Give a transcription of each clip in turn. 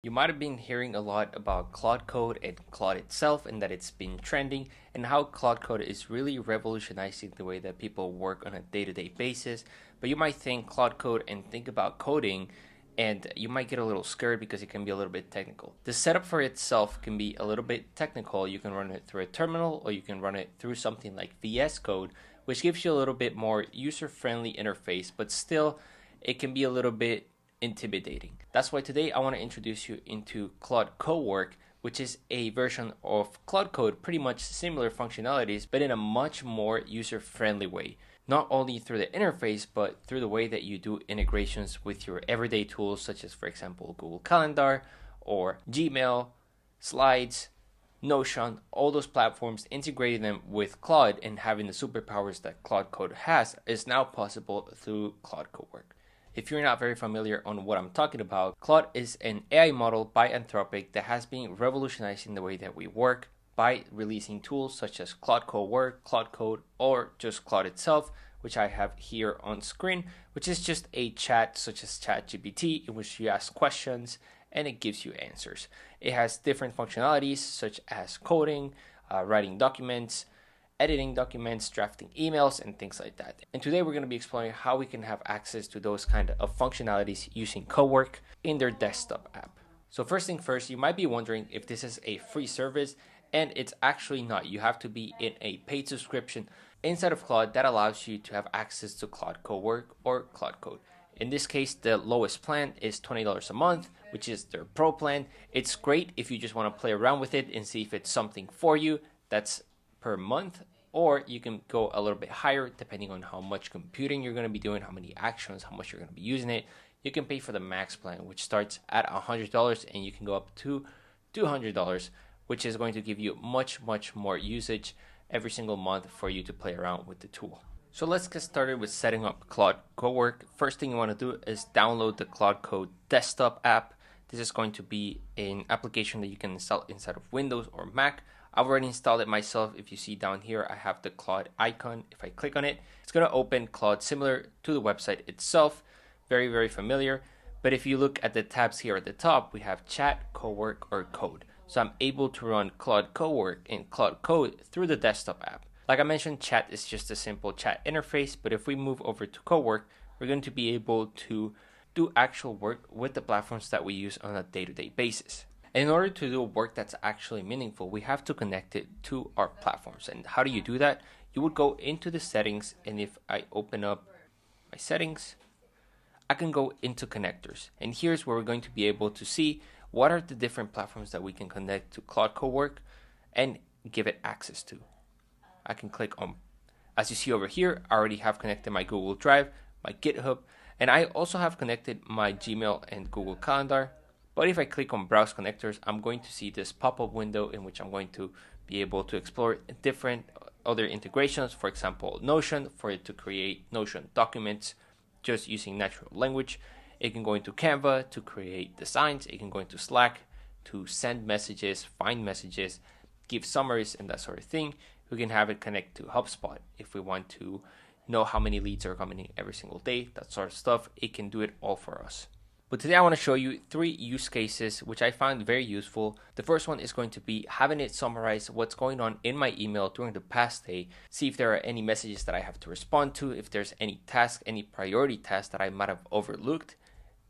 You might have been hearing a lot about Claude Code and Claude itself, and that it's been trending, and how Claude Code is really revolutionizing the way that people work on a day to day basis. But you might think Claude Code and think about coding, and you might get a little scared because it can be a little bit technical. The setup for itself can be a little bit technical. You can run it through a terminal, or you can run it through something like VS Code, which gives you a little bit more user friendly interface, but still, it can be a little bit intimidating. That's why today I want to introduce you into Claude Co-Work, which is a version of Claude Code, pretty much similar functionalities, but in a much more user-friendly way. Not only through the interface, but through the way that you do integrations with your everyday tools, such as, for example, Google Calendar or Gmail, Slides, Notion, all those platforms, integrating them with Claude and having the superpowers that Claude Code has is now possible through Claude Co-Work. If you're not very familiar on what I'm talking about, Claude is an AI model by Anthropic that has been revolutionizing the way that we work by releasing tools such as Claude Co-Work, Claude Code, or just Claude itself, which I have here on screen, which is just a chat such as ChatGPT in which you ask questions and it gives you answers. It has different functionalities such as coding, writing documents, editing documents, drafting emails, and things like that. And today we're going to be exploring how we can have access to those kind of functionalities using Co-Work in their desktop app. So first thing first, you might be wondering if this is a free service, and it's actually not. You have to be in a paid subscription inside of Claude that allows you to have access to Claude Co-Work or Claude Code. In this case, the lowest plan is $20 a month, which is their pro plan. It's great if you just want to play around with it and see if it's something for you. That's per month, or you can go a little bit higher depending on how much computing you're going to be doing, how many actions, how much you're going to be using it. You can pay for the max plan, which starts at $100, and you can go up to $200, which is going to give you much more usage every single month for you to play around with the tool. So let's get started with setting up Claude Co-Work. First thing you want to do is download the Claude Code desktop app. This is going to be an application that you can install inside of Windows or Mac. I've already installed it myself. If you see down here, I have the Claude icon. If I click on it, it's going to open Claude similar to the website itself. Very familiar. But if you look at the tabs here at the top, we have Chat, Co-Work, or Code. So I'm able to run Claude Co-Work and Claude Code through the desktop app. Like I mentioned, Chat is just a simple chat interface. But if we move over to Co-Work, we're going to be able to do actual work with the platforms that we use on a day-to-day basis. And in order to do work that's actually meaningful, we have to connect it to our platforms. And how do you do that? You would go into the settings, and if I open up my settings, I can go into connectors. And here's where we're going to be able to see what are the different platforms that we can connect to Claude Co-Work and give it access to. I can click on, as you see over here, I already have connected my Google Drive, my GitHub, and I also have connected my Gmail and Google Calendar. But if I click on Browse Connectors, I'm going to see this pop-up window in which I'm going to be able to explore different other integrations. For example, Notion, for it to create Notion documents just using natural language. It can go into Canva to create designs. It can go into Slack to send messages, find messages, give summaries, and that sort of thing. We can have it connect to HubSpot if we want to know how many leads are coming in every single day, that sort of stuff. It can do it all for us. But today I want to show you 3 use cases which I found very useful. The first one is going to be having it summarize what's going on in my email during the past day, see if there are any messages that I have to respond to, if there's any task, any priority task that I might have overlooked,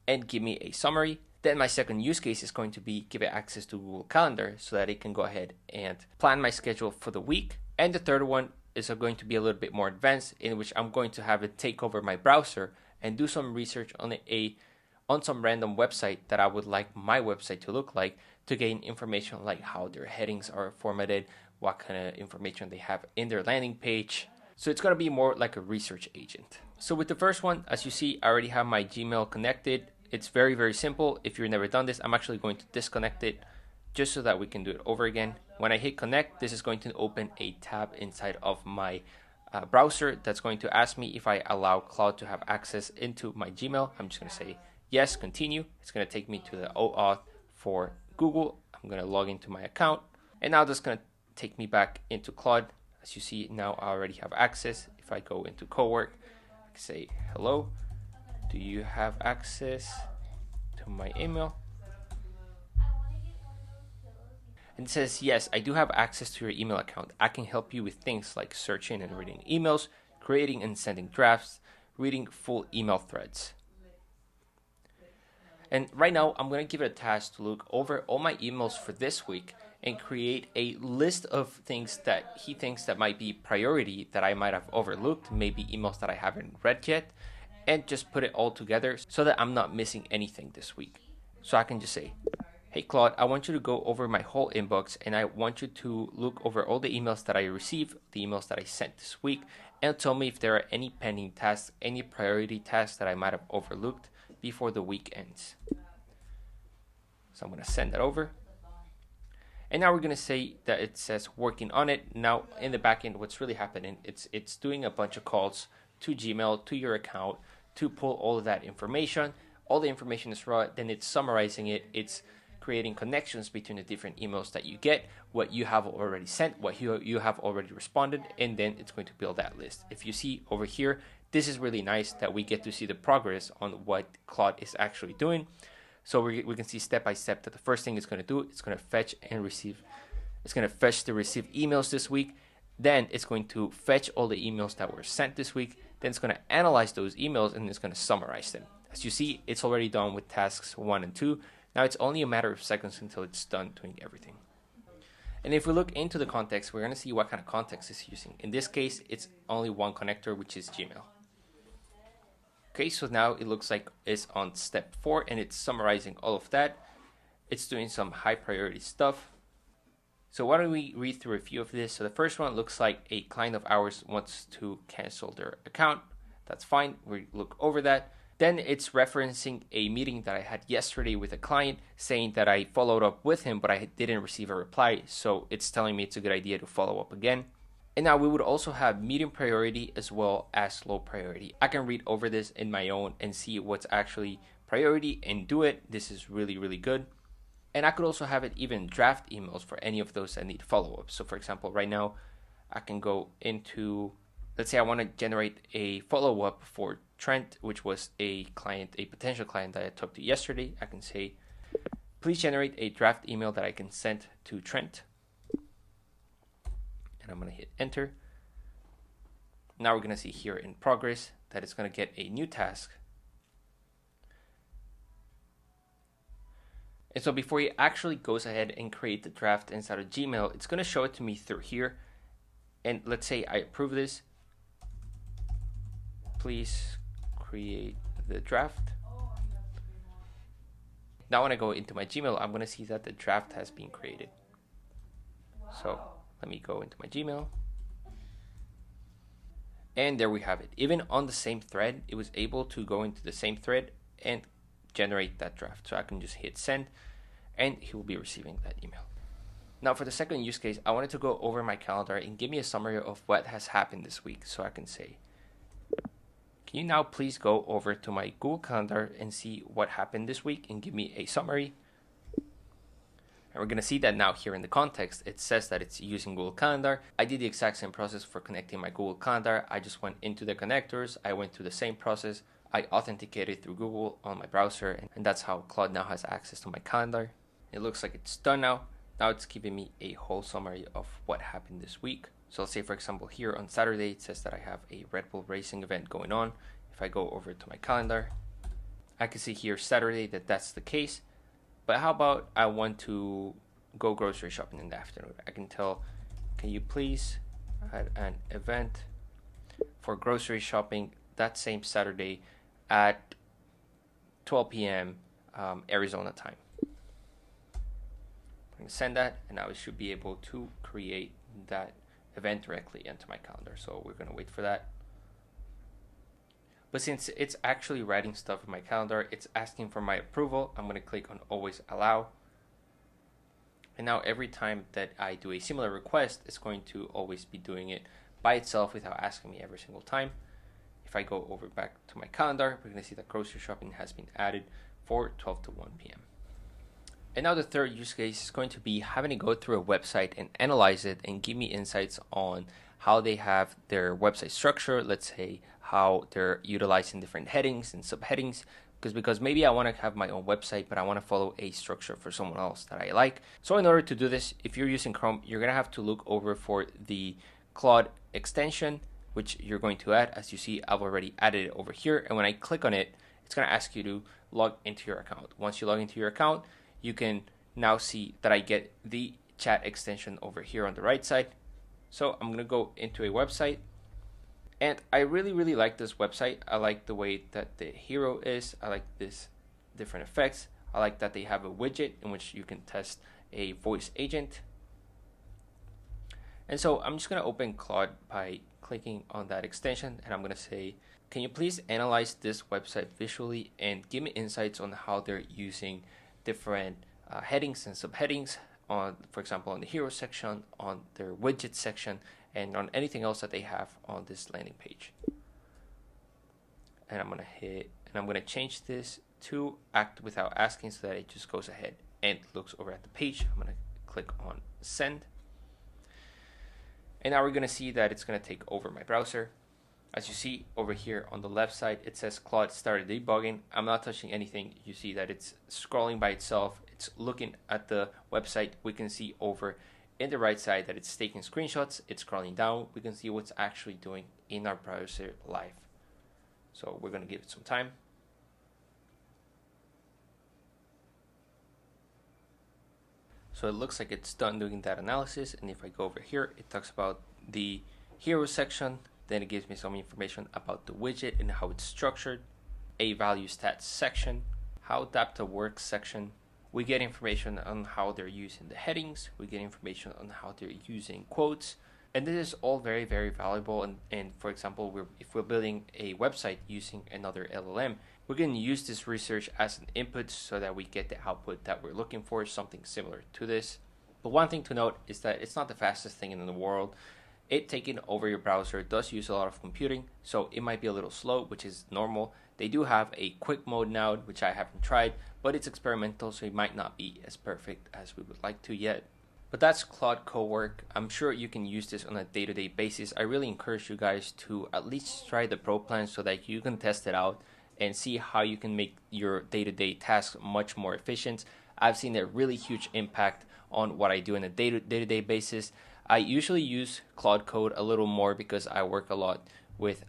and give me a summary. Then my second use case is going to be give it access to Google Calendar so that it can go ahead and plan my schedule for the week. And the third one is going to be a little bit more advanced, in which I'm going to have it take over my browser and do some research on some random website that I would like my website to look like, to gain information like how their headings are formatted, what kind of information they have in their landing page. So it's going to be more like a research agent. So with the first one, as you see, I already have my Gmail connected. It's very simple. If you've never done this, I'm actually going to disconnect it just so that we can do it over again. When I hit connect, this is going to open a tab inside of my browser that's going to ask me if I allow Claude to have access into my Gmail. I'm just going to say yes, continue. It's going to take me to the OAuth for Google. I'm going to log into my account. And now that's going to take me back into Claude. As you see, now I already have access. If I go into Co-Work, I can say, hello, do you have access to my email? And it says, yes, I do have access to your email account. I can help you with things like searching and reading emails, creating and sending drafts, reading full email threads. And right now, I'm going to give it a task to look over all my emails for this week and create a list of things that he thinks that might be priority that I might have overlooked, maybe emails that I haven't read yet, and just put it all together so that I'm not missing anything this week. So I can just say, hey Claude, I want you to go over my whole inbox and I want you to look over all the emails that I received, the emails that I sent this week, and tell me if there are any pending tasks, any priority tasks that I might have overlooked before the week ends. So I'm going to send that over. And now we're going to say that it says working on it. Now in the backend, what's really happening, it's doing a bunch of calls to Gmail, to your account, to pull all of that information. All the information is raw, then it's summarizing it. It's creating connections between the different emails that you get, what you have already sent, what you have already responded, and then it's going to build that list. If you see over here, this is really nice that we get to see the progress on what Claude is actually doing. So we can see step by step that the first thing it's going to do, it's going to fetch and receive. It's going to fetch the received emails this week. Then it's going to fetch all the emails that were sent this week. Then it's going to analyze those emails and it's going to summarize them. As you see, it's already done with tasks 1 and 2. Now it's only a matter of seconds until it's done doing everything. And if we look into the context, we're going to see what kind of context it's using. In this case, it's only one connector, which is Gmail. Okay, so now it looks like it's on step 4 and it's summarizing all of that. It's doing some high priority stuff. So why don't we read through a few of this? So the first one looks like a client of ours wants to cancel their account. That's fine. We look over that. Then it's referencing a meeting that I had yesterday with a client saying that I followed up with him, but I didn't receive a reply. So it's telling me it's a good idea to follow up again. And now we would also have medium priority as well as low priority. I can read over this in my own and see what's actually priority and do it. This is really, really good. And I could also have it even draft emails for any of those that need follow-up. So for example, right now I can go into, let's say I want to generate a follow-up for Trent, which was a potential client that I talked to yesterday. I can say, please generate a draft email that I can send to Trent. And I'm going to hit enter. Now we're going to see here in progress that it's going to get a new task. And so before he actually goes ahead and create the draft inside of Gmail, it's going to show it to me through here. And let's say I approve this. Please create the draft. Now when I go into my Gmail, I'm going to see that the draft has been created. So let me go into my Gmail. And there we have it. Even on the same thread, it was able to go into the same thread and generate that draft. So I can just hit send and he will be receiving that email. Now for the second use case, I wanted to go over my calendar and give me a summary of what has happened this week. So I can say, can you now please go over to my Google Calendar and see what happened this week and give me a summary? And we're going to see that now here in the context, it says that it's using Google Calendar. I did the exact same process for connecting my Google Calendar. I just went into the connectors. I went through the same process. I authenticated through Google on my browser, and that's how Claude now has access to my calendar. It looks like it's done now. Now it's giving me a whole summary of what happened this week. So let's say, for example, here on Saturday, it says that I have a Red Bull racing event going on. If I go over to my calendar, I can see here Saturday that that's the case. But how about I want to go grocery shopping in the afternoon? I can tell, can you please add an event for grocery shopping that same Saturday at 12 p.m. Arizona time. I'm going to send that, and now I should be able to create that event directly into my calendar. So we're going to wait for that. But since it's actually writing stuff in my calendar, it's asking for my approval. I'm going to click on always allow. And now every time that I do a similar request, it's going to always be doing it by itself without asking me every single time. If I go over back to my calendar, we're going to see that grocery shopping has been added for 12 to 1 p.m. And now the third use case is going to be having to go through a website and analyze it and give me insights on how they have their website structure. Let's say how they're utilizing different headings and subheadings, because maybe I want to have my own website, but I want to follow a structure for someone else that I like. So in order to do this, if you're using Chrome, you're going to have to look over for the Claude extension, which you're going to add. As you see, I've already added it over here. And when I click on it, it's going to ask you to log into your account. Once you log into your account, you can now see that I get the chat extension over here on the right side. So I'm going to go into a website. And I really like this website. I like the way that the hero is. I like this different effects. I like that they have a widget in which you can test a voice agent. And so I'm just going to open Claude by clicking on that extension, and I'm going to say, can you please analyze this website visually and give me insights on how they're using different headings and subheadings on, for example, on the hero section, on their widget section, and on anything else that they have on this landing page. And I'm going to change this to act without asking so that it just goes ahead and looks over at the page. I'm going to click on send. And now we're going to see that it's going to take over my browser. As you see over here on the left side, it says Claude started debugging. I'm not touching anything. You see that it's scrolling by itself. It's looking at the website. We can see over in the right side that it's taking screenshots. It's scrolling down. We can see what's actually doing in our browser live. So we're going to give it some time. So it looks like it's done doing that analysis. And if I go over here, it talks about the hero section. Then it gives me some information about the widget and how it's structured, a value stats section, how Adapta works section. We get information on how they're using the headings. We get information on how they're using quotes. And this is all very valuable. And for example, if we're building a website using another LLM, we can use this research as an input so that we get the output that we're looking for, something similar to this. But one thing to note is that it's not the fastest thing in the world. It taking over your browser does use a lot of computing, so it might be a little slow, which is normal. They do have a quick mode now, which I haven't tried, but it's experimental, so it might not be as perfect as we would like to yet. But that's Claude Co-Work. I'm sure you can use this on a day-to-day basis. I really encourage you guys to at least try the Pro plan so that you can test it out and see how you can make your day-to-day tasks much more efficient. I've seen a really huge impact on what I do on a day-to-day basis. I usually use Claude Code a little more because I work a lot with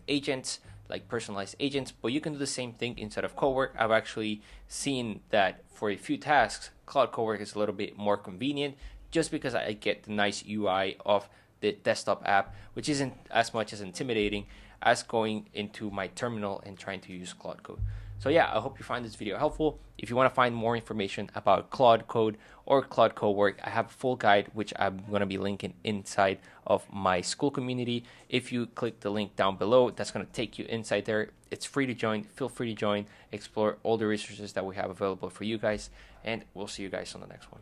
agents, like personalized agents, but you can do the same thing inside of Co-Work. I've actually seen that for a few tasks, Claude Co-Work is a little bit more convenient just because I get the nice UI of the desktop app, which isn't as much as intimidating as going into my terminal and trying to use Claude Code. So yeah, I hope you find this video helpful. If you want to find more information about Claude Code or Claude Co-Work, I have a full guide, which I'm going to be linking inside of my school community. If you click the link down below, that's going to take you inside there. It's free to join. Feel free to join, explore all the resources that we have available for you guys, and we'll see you guys on the next one.